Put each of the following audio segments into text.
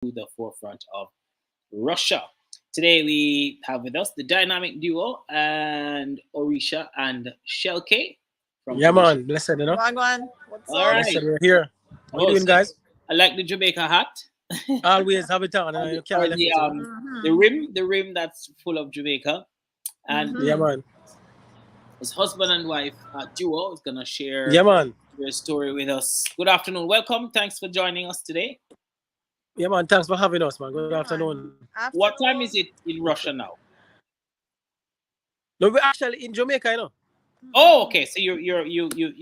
the forefront of Russia. Today we have with us the dynamic duo and Orisha and Shelke from Yeah, Orisha. man. Blessed, Wagwan, what's All up? Blessed, right. we're here. How you Oh, doing, so guys? I like the Jamaica hat. Always have it on, and or you the, can't or left the it, the rim, the rim that's full of Jamaica, and Yeah, Mm-hmm. man. his husband and wife duo is gonna share Yeah, man. their story with us. Good afternoon, welcome. Thanks for joining us today. Yeah, man. Thanks for having us, man. Good Yeah, afternoon. man. What time is Afternoon. it in Russia now? No, we're actually in Jamaica, Oh, okay. So you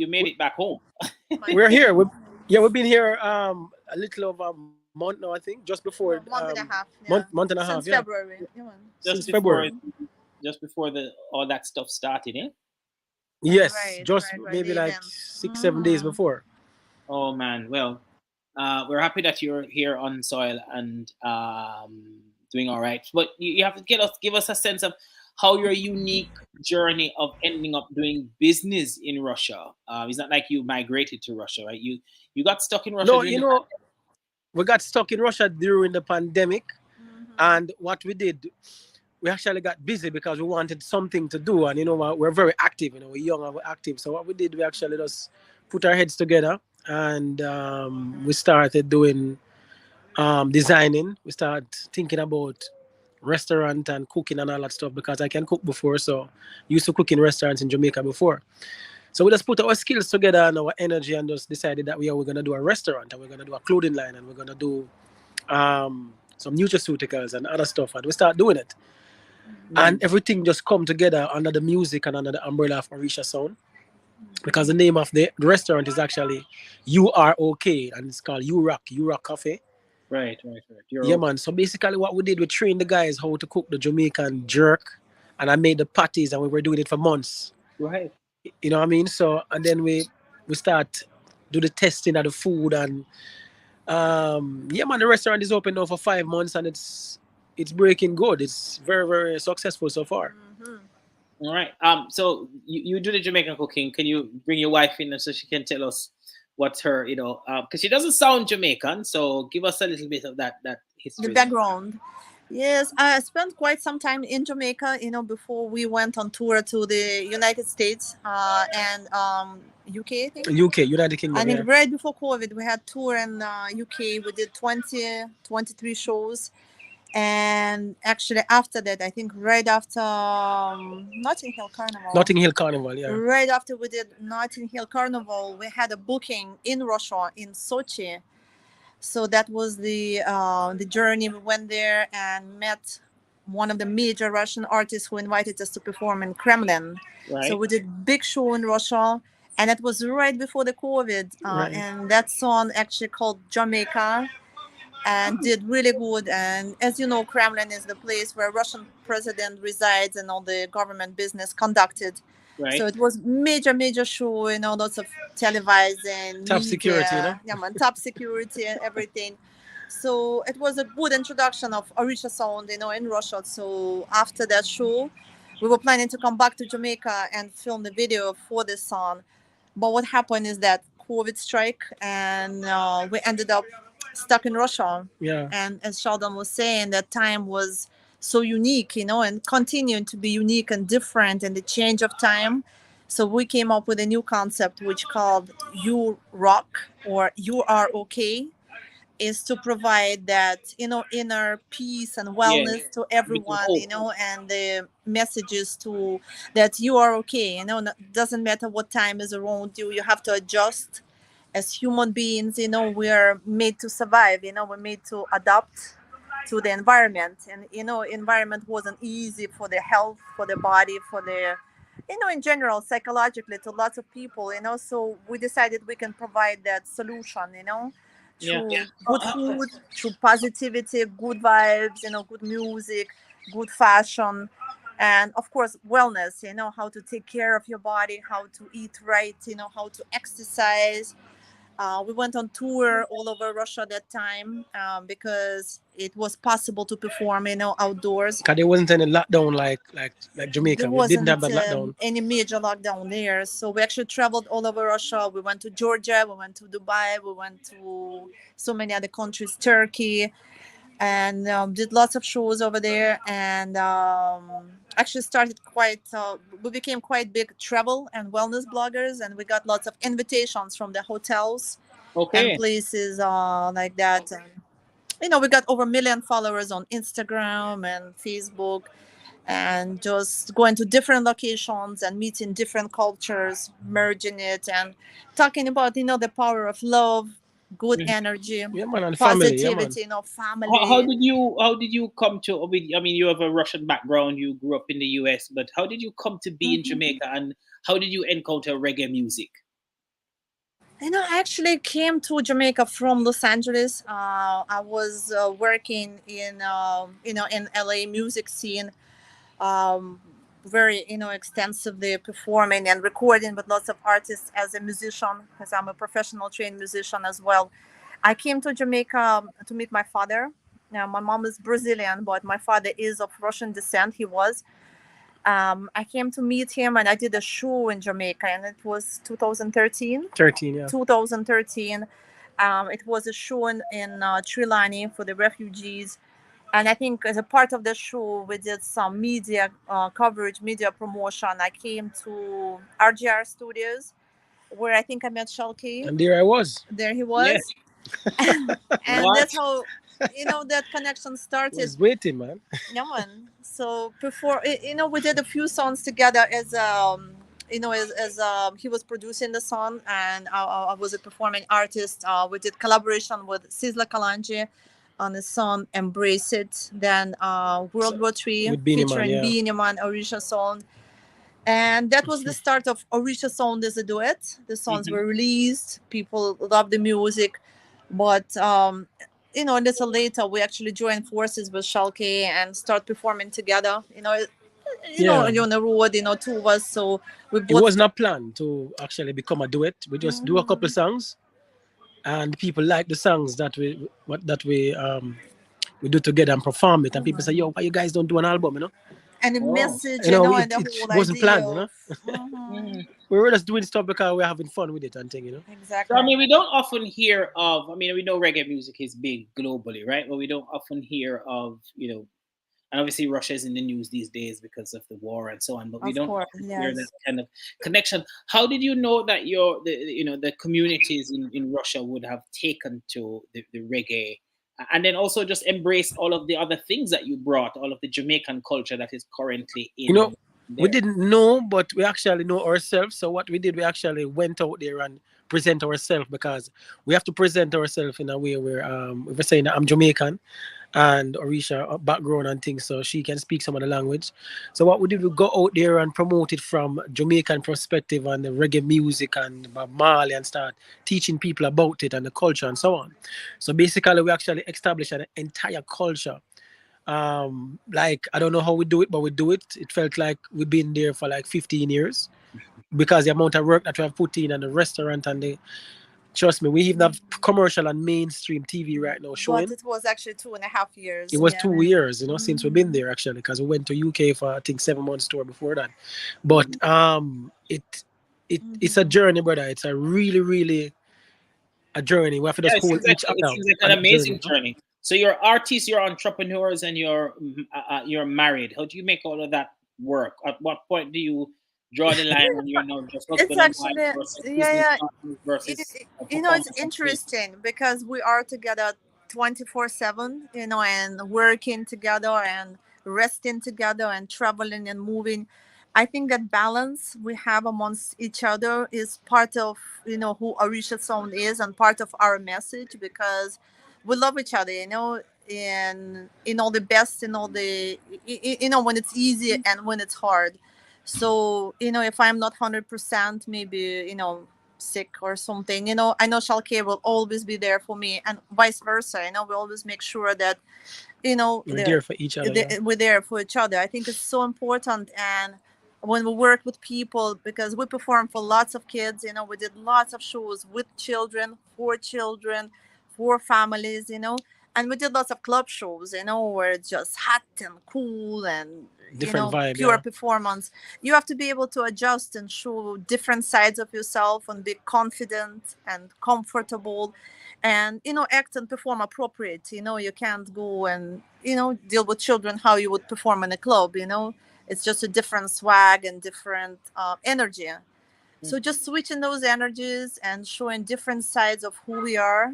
made We, it back home. My we're here. friend. Yeah, we've been here a little over a month now, I think, just before Month and a half, month yeah. and a half, yeah, Since February. Yeah, man. since just February. before just before the all that stuff started, eh? Yes, Right, just right, right. maybe The like events. 6, 7 days before. Oh man. Well, we're happy that you're here on soil and doing all right. But you have to give us a sense of how your unique journey of ending up doing business in Russia. It's not like you migrated to Russia, right? You got stuck in Russia No, during the we got stuck in Russia during the pandemic, Mm-hmm. and what we did, we actually got busy because we wanted something to do, and we're very active. We're young and we're active. So what we did, we actually just put our heads together, and we started doing designing. We started thinking about restaurant and cooking and all that stuff because I can cook before. So used to cook in restaurants in Jamaica before. So we just put our skills together and our energy and just decided that we're gonna do a restaurant and we're gonna do a clothing line and we're gonna do some nutraceuticals and other stuff, and we start doing it, and Mm. everything just come together under the music and under the umbrella of Marisha Sound, because the name of the restaurant is actually You Are Okay, and it's called You Rock Cafe. Right. You're Yeah, okay. man. So basically, what we did, we trained the guys how to cook the Jamaican jerk, and I made the patties, and we were doing it for months. Right. You know what I mean? So and then we start do the testing of the food, and yeah, man, the restaurant is open now for 5 months, and it's breaking good. It's very very successful so far. Mm-hmm. All right. So you do the Jamaican cooking. Can you bring your wife in so she can tell us what's her, because she doesn't sound Jamaican. So give us a little bit of that The history there. background. Yes, I spent quite some time in Jamaica, before we went on tour to the United States and UK, I think. UK, United I Kingdom, think yeah. right before COVID, we had tour in UK. We did 23 shows. And actually, after that, I think right after Notting Hill Carnival, Notting Hill Carnival, yeah. right after we did Notting Hill Carnival, we had a booking in Russia, in Sochi. So that was the journey. We went there and met one of the major Russian artists who invited us to perform in Kremlin. So Right. we did big show in Russia, and it was right before the COVID. Right. And that song actually called Jamaica and did really good. And as you know, Kremlin is the place where Russian president resides and all the government business conducted. So Right. it was major show, lots of televising, Top security, media, yeah, man, top security and everything. So it was a good introduction of Orisha sound, in Russia. So after that show, we were planning to come back to Jamaica and film the video for this song. But what happened is that COVID strike, and we ended up stuck in Russia. Yeah. And as Sheldon was saying, that time was so unique, and continuing to be unique and different in the change of time. So we came up with a new concept which called You Rock, or You Are Okay, is to provide that inner peace and Yeah. wellness to Bit of everyone, hope. and the messages to that you are okay, doesn't matter what time is around you, you have to adjust. As human beings, we are made to survive, we're made to adapt to the environment. And environment wasn't easy for the health, for the body, for the in general, psychologically, to lots of people, so we decided we can provide that solution, Yeah. through good food, through positivity, good vibes, good music, good fashion, and of course wellness, how to take care of your body, how to eat right, how to exercise. We went on tour all over Russia that time, because it was possible to perform, outdoors. Because there wasn't any lockdown like There Jamaica. We didn't have wasn't that lockdown. any major lockdown there. So we actually traveled all over Russia. We went to Georgia, we went to Dubai, we went to so many other countries, Turkey. and did lots of shows over there, and actually started quite we became quite big travel and wellness bloggers, and we got lots of invitations from the hotels and Okay. places like that. And we got over a million followers on Instagram and Facebook, and just going to different locations and meeting different cultures, merging it, and talking about the power of love, good Mhm. energy, Yeah, man, and family. Yeah, man. positivity, How family. did you come to? I mean, you have a Russian background. You grew up in the U.S., but how did you come to be in Mhm. Jamaica, and how did you encounter reggae music? I actually came to Jamaica from Los Angeles. I was working in LA music scene, um, very extensively performing and recording with lots of artists as a musician, because I'm a professional trained musician as well. I came to Jamaica to meet my father. Now, my mom is Brazilian, but my father is of Russian descent. He was. I came to meet him, and I did a show in Jamaica, and it was 2013. 13, yeah. 2013. It was a show in Trilani for the refugees. And I think as a part of the show, we did some media coverage, media promotion. I came to RGR Studios, where I think I met Shalky. And there I was. There he Yeah. was. And What? that's how, that connection started. Was waiting, man. Yeah, man. So before, we did a few songs together as he was producing the song, and I was a performing artist. We did collaboration with Sizzla Kalanje on the song "Embrace It." Then World So, War Three with Beanie Man, featuring yeah. Beanie Man, Orisha Sound, and that was the start of Orisha Sound as a duet. The songs Mhm. were released. People loved the music, but a little later we actually joined forces with Shalke and start performing together. Yeah. On the road, two of us, so we It both. was not planned to actually become a duet. We just do a couple Mhm. songs, and people like the songs that we do together and perform it. And people say, "Yo, why you guys don't do an album?" And the Oh. message, It, and the it whole wasn't idea planned. of. Mhm. Mhm. We were just doing stuff because we're having fun with it and thing. So I Exactly. mean, we don't often hear of. I mean, we know reggae music is big globally, right? But we don't often hear of, and obviously Russia is in the news these days because of the war and so on. But we Of don't course, often hear that yes. kind of connection. How did you know that the communities in Russia would have taken to the reggae, and then also just embraced all of the other things that you brought, all of the Jamaican culture that is currently You know, in we there? didn't know, but we actually know ourselves. So what we did, we actually went out there and present ourselves, because we have to present ourselves in a way where if we're saying that I'm Jamaican and Orisha background and things, so she can speak some of the language. So what we did, we go out there and promote it from Jamaican perspective and the reggae music and Bob Marley, and start teaching people about it and the culture and so on. So basically, we actually established an entire culture. Like, I don't know how we do it, but we do it. It felt like we've been there for like 15 years, because the amount of work that we have put in, and the restaurant, and the trust me, we even have commercial and mainstream TV right now But showing. it was actually It 2.5 years. was Yeah. 2 years, since we've been Hmm. there, actually, because we went to UK for I think 7 months tour before that. But Mhm. it's a journey, brother. It's a really, really a journey. We have to Yeah, just hold each it other seems like on an that amazing journey. journey. So you're artists, you're entrepreneurs, and you're married. How do you make all of that work? At what point do you draw the line when you're not just It's husband and wife actually, versus yeah, business yeah. partners versus It's performance on stage? interesting because we are together 24/7, and working together and resting together and traveling and moving. I think that balance we have amongst each other is part of who Arisha Sound is, and part of our message, because we love each other, in all the best, in all the when it's easy and when it's hard. So, if I'm not 100%, maybe, sick or something, I know Shalke will always be there for me, and vice versa. We always make sure that, We're there for each other, yeah. we're there for each other. I think it's so important. And when we work with people, because we perform for lots of kids, we did lots of shows with children, for families, And we did lots of club shows, where it's just hot and cool and Different vibe, pure yeah. performance. You have to be able to adjust and show different sides of yourself and be confident and comfortable, and act and perform appropriate. You can't go and deal with children how you would perform in a club. It's just a different swag and different energy. So just switching those energies and showing different sides of who we are,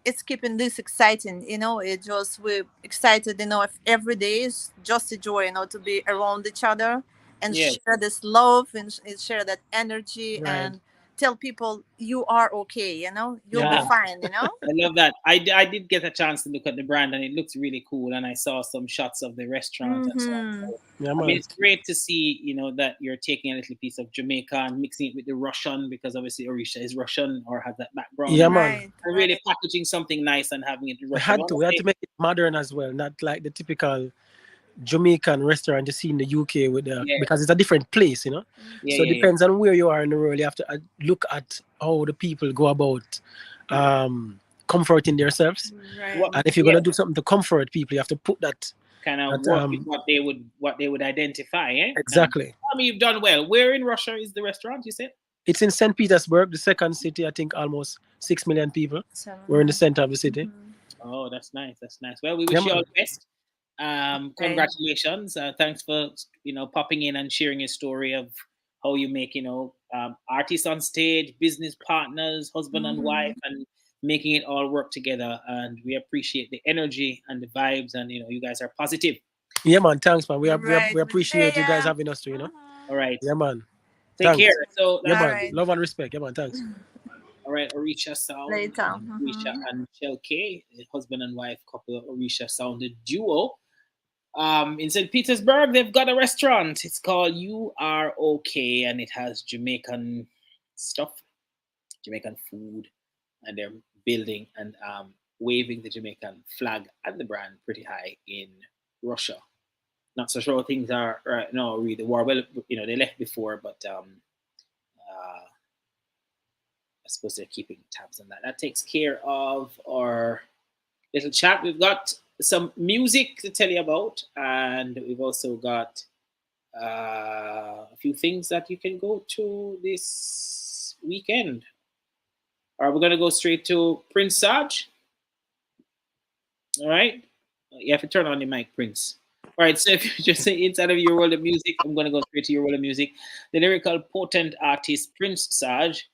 it's keeping this exciting. It just we're excited. If every day is just a joy. To be around each other and Yes. share this love and share that energy Right. and tell people you are okay. You'll Yeah, be Yeah. man. fine. I love that. I did get a chance to look at the brand and it looks really cool. And I saw some shots of the restaurant and so on. Mm-hmm. So, Yeah, I mean, man. it's great to see, that you're taking a little piece of Jamaica and mixing it with the Russian because obviously Orisha is Russian or has that background Yeah, and, man. Right, and really right. packaging something nice and having it in We Russian. I had want to. to We had say, to make it modern as well, not like the typical Jamaican restaurant you see in the UK with yeah, because it's a different place, yeah, So it yeah, yeah. depends on where you are in the world. You have to look at how the people go about comforting themselves. What, Right. And if you're yeah, gonna do something to comfort people, you have to put that. kind of That work with what they would identify, eh? And exactly. I mean, you've done well. Where in Russia is the restaurant? You said? It's in St. Petersburg, the second city. I think almost 6 million people. We're in the 7. center of the city. Oh, that's nice. That's nice. Well, we Yeah, wish you all man. the best. Right. Congratulations. Thanks for popping in and sharing your story of how you make artists on stage, business partners, husband and Mm-hmm. wife, and making it all work together. And we appreciate the energy and the vibes, and you guys are positive. Yeah, man. Thanks, man. Right. We We're appreciate you guys there. having us too. All right, Yeah, man. take care. Thanks. So Yeah, that's All man. right. Love and respect. Yeah, man. Thanks. all right. Orisha Sound, Later. Orisha Mm-hmm. and Shell K, husband and wife couple, Orisha Sounded duo. In St. Petersburg, they've got a restaurant. It's called You Are Okay, and it has Jamaican stuff, Jamaican food, and they're building and waving the Jamaican flag and the brand pretty high in Russia. Not so sure how things are right now. Really, the war. Well, they left before, but I suppose they're keeping tabs on that. That takes care of our little chat. We've got some music to tell you about, and we've also got a few things that you can go to this weekend. Are we going to go straight to Prince Sarge? All right. You have to turn on your mic, Prince. All right. So if you're just inside of your world of music, I'm going to go straight to your world of music. The lyrical potent artist Prince Sarge.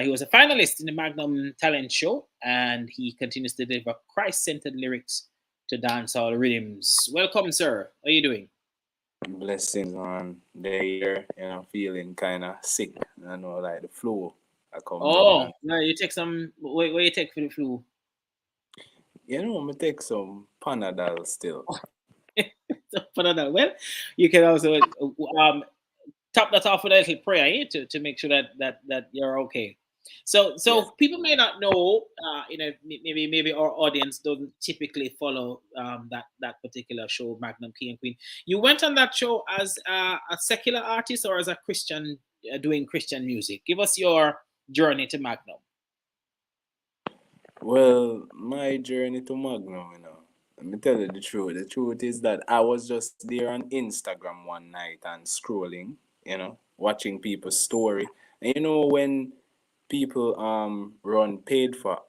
He was a finalist in the Magnum Talent Show, and he continues to deliver Christ-centered lyrics to dancehall rhythms. Welcome, sir. How are you doing? Blessings on the year, feeling kind of sick. Like the flu. I come down Oh, and, no, you take some. What you take for the flu? I take some Panadol still. For that, well, you can also top that off with a little prayer to make sure that you're okay. So Yes. people may not know, maybe our audience doesn't typically follow that particular show, Magnum King and Queen. You went on that show as a secular artist or as a Christian doing Christian music. Give us your journey to Magnum. Well, my journey to Magnum, let me tell you the truth. The truth is that I was just there on Instagram one night and scrolling, watching people's story. And when people run paid for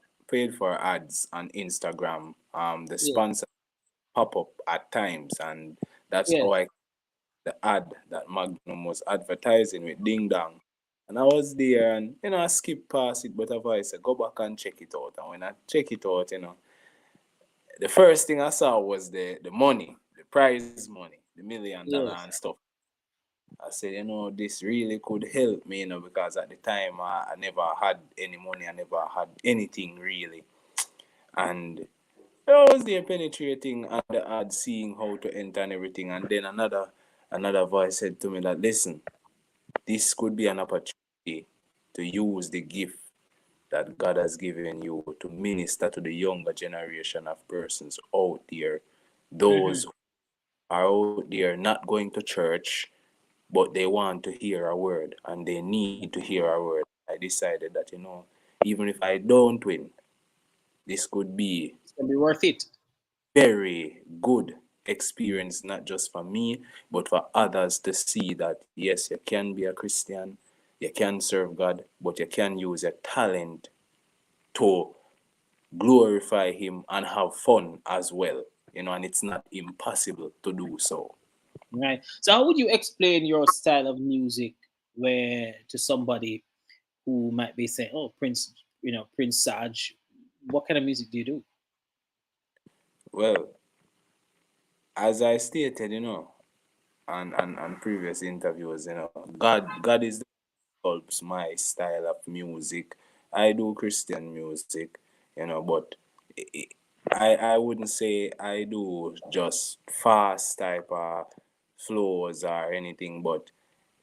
ads on Instagram, the Yeah, sponsor pop up at times, and that's yeah, how I the ad that Magnum was advertising with Ding Dong. And I was there and I skipped past it, but a voice said, go back and check it out. And when I check it out, the first thing I saw was the money, the prize money, the $1 million and yes, stuff. I said, this really could help me, because at the time I never had any money, I never had anything really. And I was there penetrating at the ad, seeing how to enter and everything. And then another voice said to me that, listen, this could be an opportunity to use the gift that God has given you to minister to the younger generation of persons out there, hmm those who are out there not going to church, but they want to hear a word and they need to hear a word. I decided that, even if I don't win, this could be It's gonna be worth it. Very good experience, not just for me, but for others to see that yes, you can be a Christian, you can serve God, but you can use your talent to glorify Him and have fun as well. And it's not impossible to do so. Right. So how would you explain your style of music where to somebody who might be saying, "Oh, Prince, Prince Saj, what kind of music do you do?" Well, as I stated, on previous interviews, God is the helps my style of music. I do Christian music, but I wouldn't say I do just fast type of flows or anything, but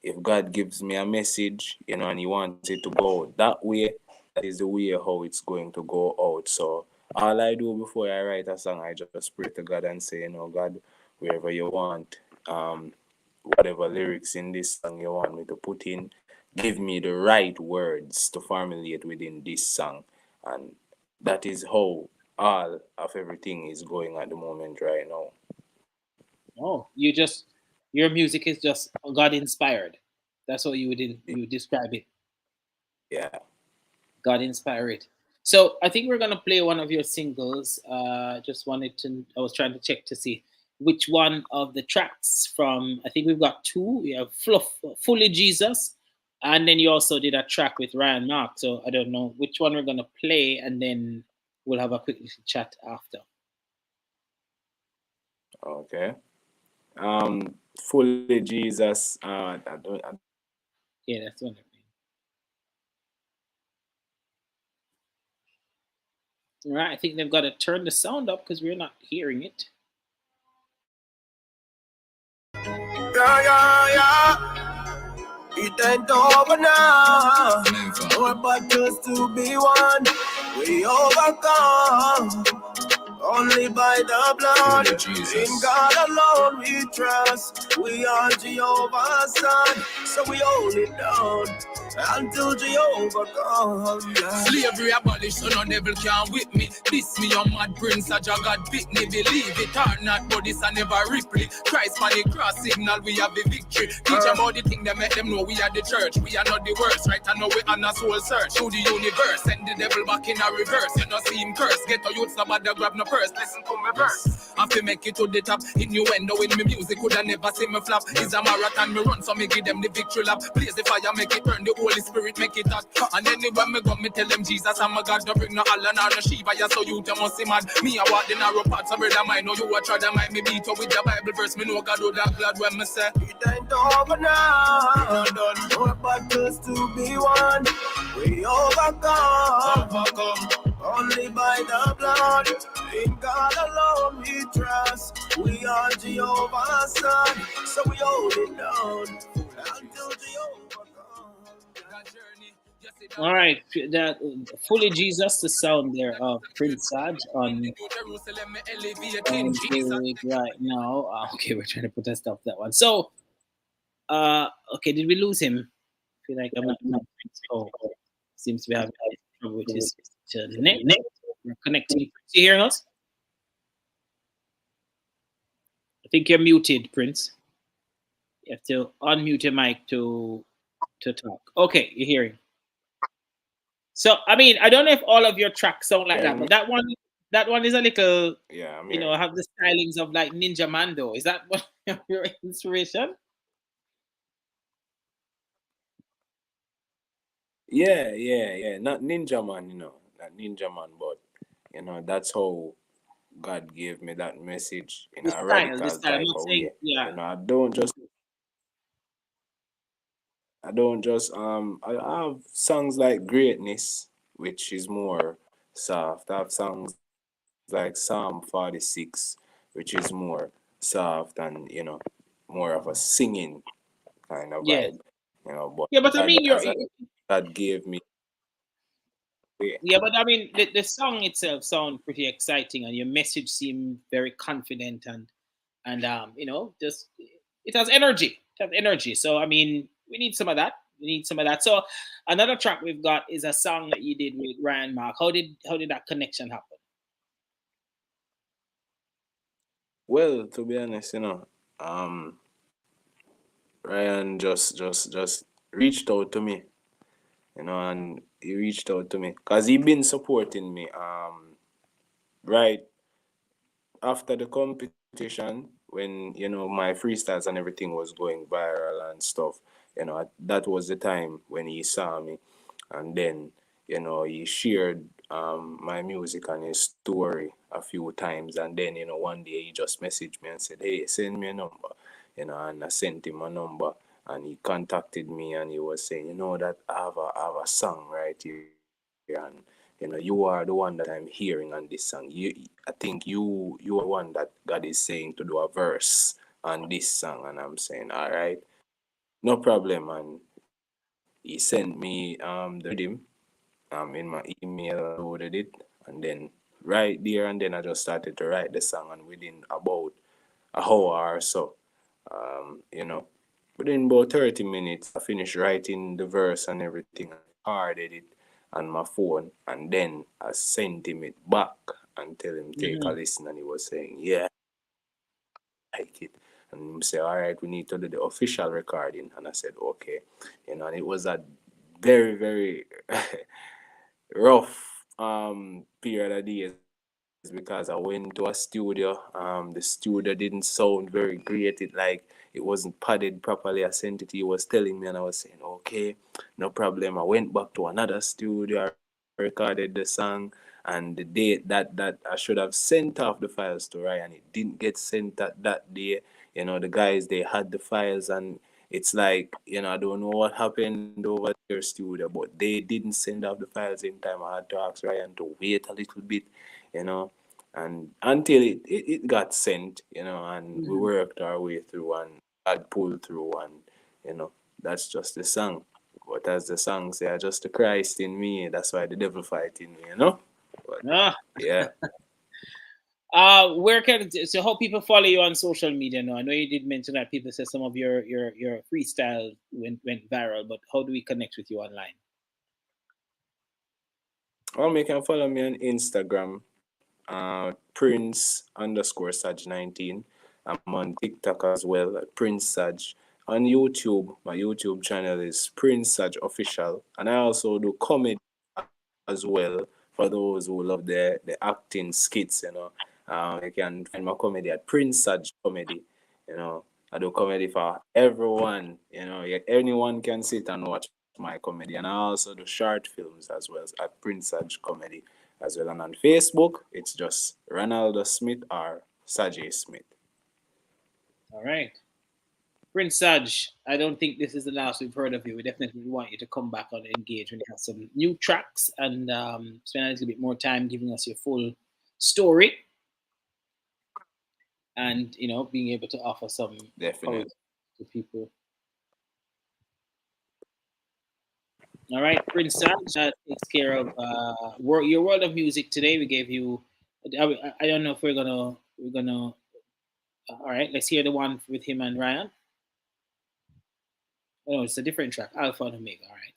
if God gives me a message, and He wants it to go that way, that is the way how it's going to go out. So all I do before I write a song, I just pray to God and say, God, wherever you want, whatever lyrics in this song you want me to put in, give me the right words to formulate within this song. And that is how all of everything is going at the moment right now. Oh, your music is just God inspired. That's what you would describe it. Yeah. God inspired. So I think we're gonna play one of your singles. Just wanted to. I was trying to check to see which one of the tracks from. I think we've got two. We have Fully Jesus, and then you also did a track with Ryan Mark. So I don't know which one we're gonna play, and then we'll have a quick little chat after. Okay. Fully Jesus. Yeah, that's one. All right, I think they've got to turn the sound up because we're not hearing it. Yeah, yeah, yeah. It ain't over now. More battles to be won. We overcome. Only by the blood, in God alone we trust. We are Jehovah's son, so we hold it down until Jehovah comes. Yeah. Slavery abolished, so no devil can whip me. This me a mad prince, a God pick me. Believe it or not, but this I never Ripley. Christ man the cross signal, we have the victory. Teach them all the thing that make them know we are the church. We are not the worst, right? I know we on a soul search through the universe. Send the devil back in a reverse. You know see him curse. Get a youth somebody grab no purse. Listen to me verse. I feel make it to the top. Innuendo in me music could I never see me flop. It's a marathon me run, so me give them the victory lap. Blaze the fire, make it burn. The Holy Spirit make it hot. And anywhere me go, me tell them Jesus I'm a God. Don't bring no Allah nor no Shiva. Yeah, so you must see mad. Me I walk the narrow path, so brother mine know you a try to mind me beat up with the Bible verse. Me know God do that glad when me say it ain't over now. Done more battles to be won. We overcome. Only by the blood, in God alone we trust. We are Jehovah's son, so we hold it down until Jehovah comes. All right, that Fully Jesus, the sound there of Prince Saj on music right now. Okay, we're trying to put that stuff that one. So, okay, did we lose him? I feel like I'm not. Oh, seems to be having trouble with his net. We're connecting. You hearing us? I think you're muted, Prince. You have to unmute your mic to talk. Okay, you're hearing. So I mean, I don't know if all of your tracks sound like that, but that one is a little, have the stylings of like Ninja Mando. Is that what your inspiration? Yeah. Not Ninja Man, not Ninja Man, but that's how God gave me that message in a radical type of way. Yeah. I have songs like Greatness, which is more soft. I have songs like Psalm 46, which is more soft and more of a singing kind of Yeah. vibe. But yeah, but I mean God gave me. Yeah, but I mean the song itself sounds pretty exciting and your message seemed very confident and just it has energy. It has energy. So I mean we need some of that. So another track we've got is a song that you did with Ryan Mark. How did that connection happen? Well, to be honest, Ryan just reached out to me, and he reached out to me because he been supporting me. Right after the competition, when my freestyles and everything was going viral and stuff, that was the time when he saw me, and then he shared my music and his story a few times, and then one day he just messaged me and said, "Hey, send me a number," and I sent him a number, and he contacted me, and he was saying, that I have a song right here, and you are the one that I'm hearing on this song. I think you are the one that God is saying to do a verse on this song, and I'm saying, all right, no problem. And he sent me the rhythm in my email, and I downloaded it, and then right there and then I just started to write the song, and within about a hour or so, within about 30 minutes, I finished writing the verse and everything, and recorded it on my phone, and then I sent him it back and tell him take a Mm-hmm. listen, and he was saying, yeah, like it. And he said, all right, we need to do the official recording. And I said, okay. And it was a very, very rough period of days because I went to a studio. The studio didn't sound very great. It wasn't padded properly. I sent it. He was telling me, and I was saying, okay, no problem. I went back to another studio. I recorded the song, and the date that I should have sent off the files to Ryan, it didn't get sent that day. The guys, they had the files, and it's like, I don't know what happened over their studio, but they didn't send off the files in time. I had to ask Ryan to wait a little bit, you know, and until it got sent, and we Mm-hmm. worked our way through, and God pulled through, and that's just the song. But as the song say, I just the Christ in me. That's why the devil fight in me. But Ah, yeah, where can so how people follow you on social media now? I know you did mention that people say some of your freestyle went viral, but how do we connect with you online? or you can follow me on Instagram, Prince_Saj19. I'm on TikTok as well at Prince Saj. On YouTube, my YouTube channel is Prince Saj Official, and I also do comedy as well for those who love the acting skits. You can find my comedy at Prince Saj Comedy. I do comedy for everyone. Anyone can sit and watch my comedy, and I also do short films as well at Prince Saj Comedy as well. And on Facebook, it's just Ronaldo Smith or Sajay Smith. All right. Prince Saj, I don't think this is the last we've heard of you. We definitely want you to come back on Engage when you have some new tracks and spend a little bit more time giving us your full story and being able to offer some Definitely. encouragement to people. All right, Prince Saj takes care of your world of music today. We gave you. I don't know if we're gonna. All right, let's hear the one with him and Ryan. Oh, no, it's a different track. Alpha and Omega. All right.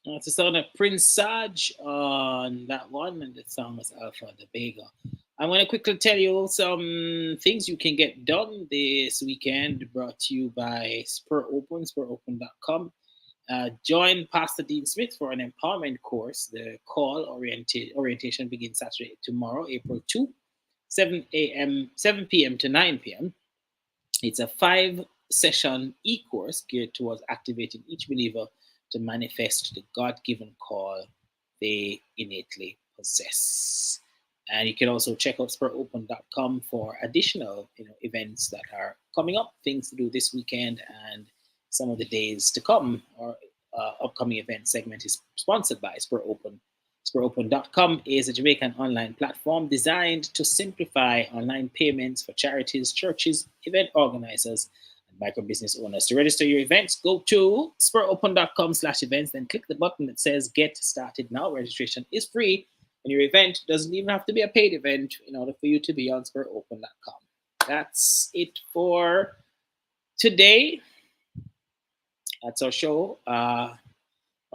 It's the sound of Prince Saj on that one, and the song was Alpha and Omega. I'm going to quickly tell you some things you can get done this weekend, brought to you by Spur Open, SpurOpen.com. Join Pastor Dean Smith for an empowerment course. The call orientation begins Saturday, tomorrow, April 2, 7 p.m. to 9 p.m. It's a 5-session e-course geared towards activating each believer to manifest the God-given call they innately possess. And you can also check out SpurOpen.com for additional events that are coming up, things to do this weekend and some of the days to come. Our upcoming event segment is sponsored by Spur Open. SpurOpen.com is a Jamaican online platform designed to simplify online payments for charities, churches, event organizers, and micro business owners. To register your events, go to SpurOpen.com/events, then click the button that says Get Started Now. Registration is free, and your event doesn't even have to be a paid event in order for you to be on SpurOpen.com. That's it for today. That's our show. I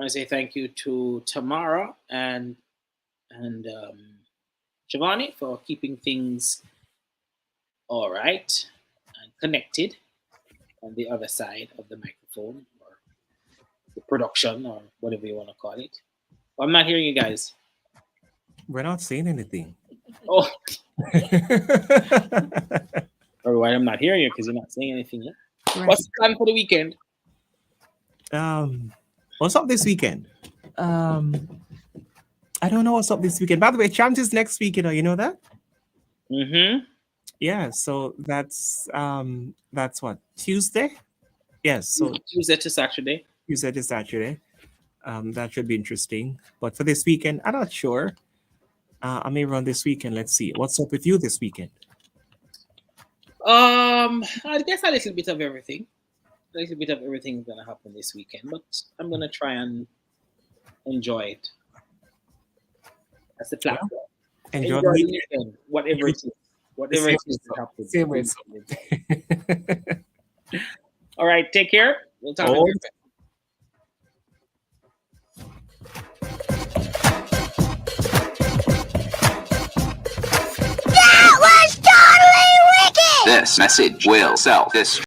want to say thank you to Tamara and Giovanni for keeping things all right and connected on the other side of the microphone or the production or whatever you want to call it. Well, I'm not hearing you guys. We're not saying anything. Oh, or why I'm not hearing you because you're not saying anything yet. Right. What's the plan for the weekend? What's up this weekend? I don't know what's up this weekend. By the way, Champs is next week, you know that? Mm-hmm. Yeah, so that's what? Tuesday? Yes, so Tuesday to Saturday. Tuesday to Saturday. That should be interesting. But for this weekend, I'm not sure. I may run this weekend. Let's see. What's up with you this weekend? I guess a little bit of everything. A little bit of everything is gonna happen this weekend, but I'm gonna try and enjoy it. That's the plan. Yeah. Enjoy the weekend, whatever it is. Whatever it is that happens. Same way. All right, take care. We'll talk again. This message will sell this.